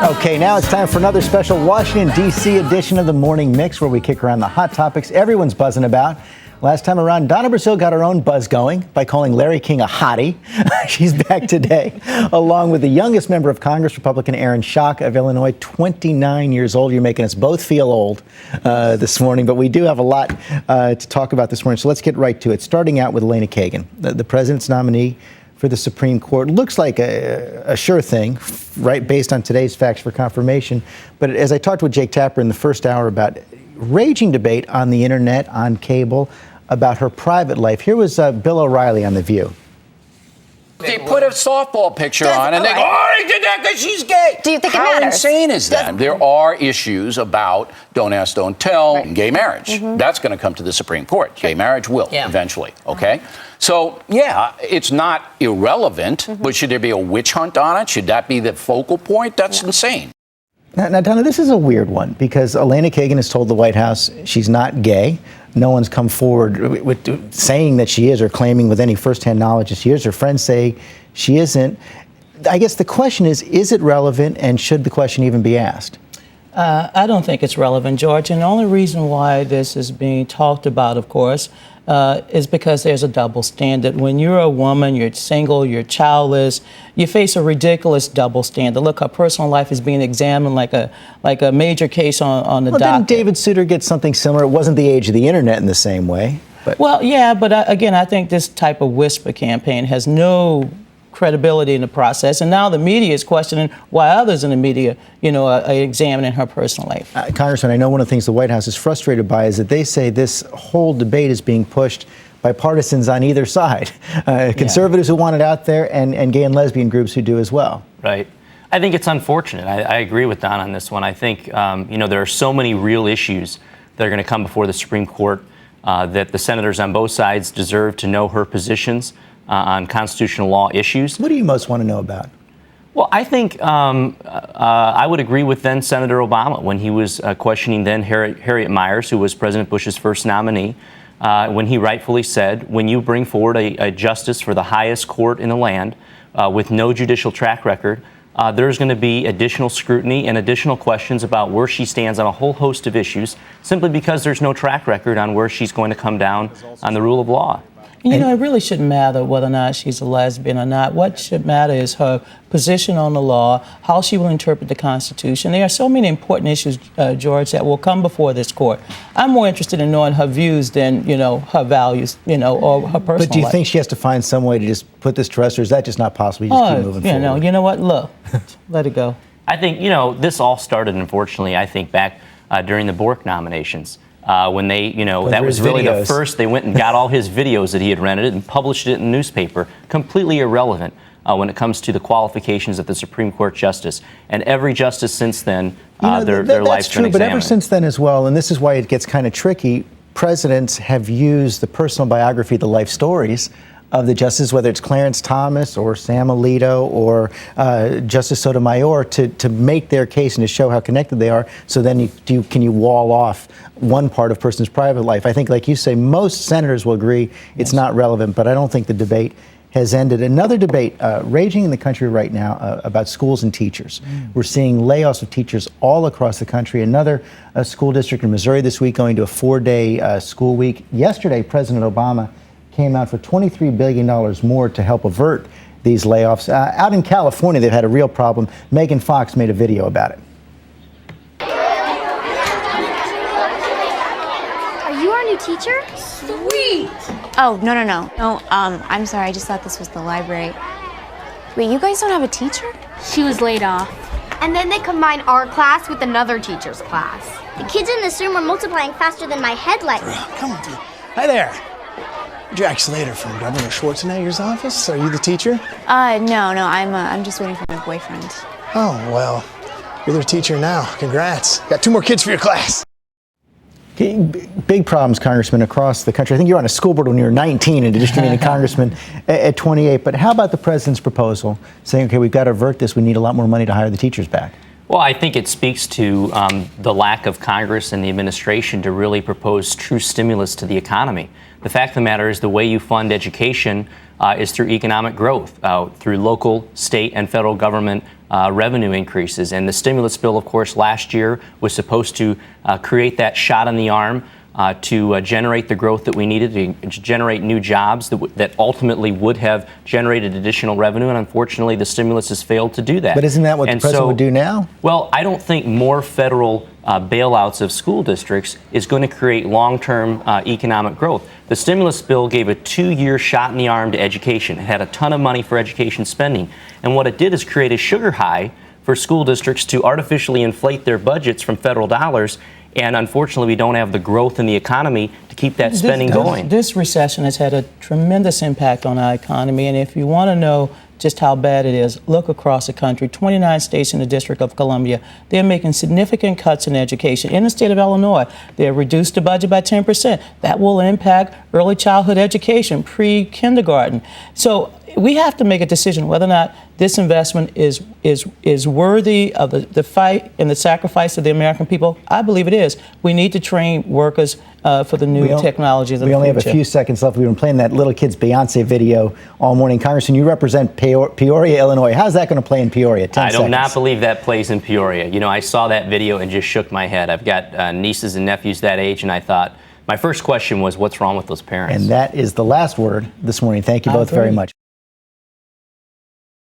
Okay, now it's time for another special Washington, D.C. edition of the Morning Mix, where we kick around the hot topics everyone's buzzing about. Last time around, Donna Brazile got her own buzz going by calling Larry King a hottie. She's back today, along with the youngest member of Congress, Republican Aaron Schock of Illinois, 29 years old. You're making us both feel old this morning, but we do have a lot to talk about this morning, so let's get right to it. Starting out with Elena Kagan, the president's nominee for the Supreme Court. Looks like a sure thing, right, based on today's facts for confirmation. But as I talked with Jake Tapper in the first hour about raging debate on the internet, on cable, about her private life, here was Bill O'Reilly on The View. They put a softball picture on and they go, oh, they did that because she's gay. Do you think How it matters? insane is that? There are issues about don't ask, don't tell, and gay marriage. Mm-hmm. That's going to come to the Supreme Court. Gay marriage will eventually, okay? So, yeah, it's not irrelevant, but should there be a witch hunt on it? Should that be the focal point? That's insane. Now, Donna, this is a weird one because Elena Kagan has told the White House she's not gay. No one's come forward with saying that she is or claiming with any firsthand knowledge that she is. Her friends say she isn't. I guess the question is it relevant, and should the question even be asked? I don't think it's relevant, George. And the only reason why this is being talked about, of course, is because there's a double standard. When you're a woman, you're single, you're childless, you face a ridiculous double standard. Look, her personal life is being examined like a major case on the docket. Didn't David Souter get something similar? It wasn't the age of the internet in the same way. But. Well, yeah, but again, I think this type of whisper campaign has no credibility in the process, and now the media is questioning why others in the media, are examining her personal life. Congressman, I know one of the things the White House is frustrated by is that they say this whole debate is being pushed by partisans on either side, conservatives who want it out there, and gay and lesbian groups who do as well. Right. I think it's unfortunate. I agree with Don on this one. I think, there are so many real issues that are going to come before the Supreme Court that the senators on both sides deserve to know her positions on constitutional law issues. What do you most want to know about? Well, I think I would agree with then Senator Obama when he was questioning then Harriet Miers, who was President Bush's first nominee, when he rightfully said, when you bring forward a justice for the highest court in the land with no judicial track record, there's going to be additional scrutiny and additional questions about where she stands on a whole host of issues, simply because there's no track record on where she's going to come down on the rule of law. It really shouldn't matter whether or not she's a lesbian or not. What should matter is her position on the law, how she will interpret the Constitution. There are so many important issues, George, that will come before this court. I'm more interested in knowing her views than, her values, or her personal life. But do you think she has to find some way to just put this to rest, or is that just not possible? You just keep moving forward? You know what? Look, let it go. I think, this all started, unfortunately, I think, back during the Bork nominations. When they, that was really the first, they went and got all his videos that he had rented and published it in the newspaper, completely irrelevant when it comes to the qualifications of the Supreme Court justice. And every justice since then, their life's been examined. That's true, but ever since then as well, and this is why it gets kind of tricky, presidents have used the personal biography, the life stories of the justices, whether it's Clarence Thomas or Sam Alito or Justice Sotomayor, to make their case and to show how connected they are. So then can you wall off one part of a person's private life? I think, like you say, most senators will agree it's not relevant, but I don't think the debate has ended. Another debate raging in the country right now about schools and teachers. We're seeing layoffs of teachers all across the country. Another school district in Missouri this week going to a 4-day school week. Yesterday, President Obama came out for $23 billion more to help avert these layoffs. Out in California, they've had a real problem. Megan Fox made a video about it. Are you our new teacher? Sweet! Oh, no. No, I'm sorry. I just thought this was the library. Wait, you guys don't have a teacher? She was laid off. And then they combine our class with another teacher's class. The kids in this room are multiplying faster than my headlight. Come on, dude. Hi there. Jack Slater from Governor Schwarzenegger's office. Are you the teacher? No. I'm just waiting for my boyfriend. Oh, well, you're their teacher now. Congrats. Got 2 more kids for your class. Big problems, Congressman, across the country. I think you were on a school board when you were 19 and just became a congressman at 28. But how about the president's proposal saying, okay, we've got to avert this. We need a lot more money to hire the teachers back? Well, I think it speaks to the lack of Congress and the administration to really propose true stimulus to the economy. The fact of the matter is the way you fund education is through economic growth, through local, state, and federal government revenue increases. And the stimulus bill, of course, last year was supposed to create that shot in the arm to generate the growth that we needed to generate new jobs that ultimately would have generated additional revenue. And unfortunately, the stimulus has failed to do that. But isn't that what the president would do now? Well, I don't think more federal bailouts of school districts is going to create long-term economic growth. The stimulus bill gave a 2-year shot in the arm to education. It had a ton of money for education spending. And what it did is create a sugar high for school districts to artificially inflate their budgets from federal dollars. And unfortunately, we don't have the growth in the economy to keep that spending going. This recession has had a tremendous impact on our economy. And if you want to know just how bad it is, look across the country. 29 states in the District of Columbia, they're making significant cuts in education. In the state of Illinois, they have reduced the budget by 10%. That will impact early childhood education, pre-kindergarten. So we have to make a decision whether or not this investment is worthy of the fight and the sacrifice of the American people. I believe it is. We need to train workers for the new technologies of the future. We only have a few seconds left. We've been playing that little kid's Beyonce video all morning. Congressman, you represent Peoria, Illinois. How's that going to play in Peoria? 10 seconds. I do not believe that plays in Peoria. You know, I saw that video and just shook my head. I've got nieces and nephews that age, and I thought, my first question was, what's wrong with those parents? And that is the last word this morning. Thank you both very much.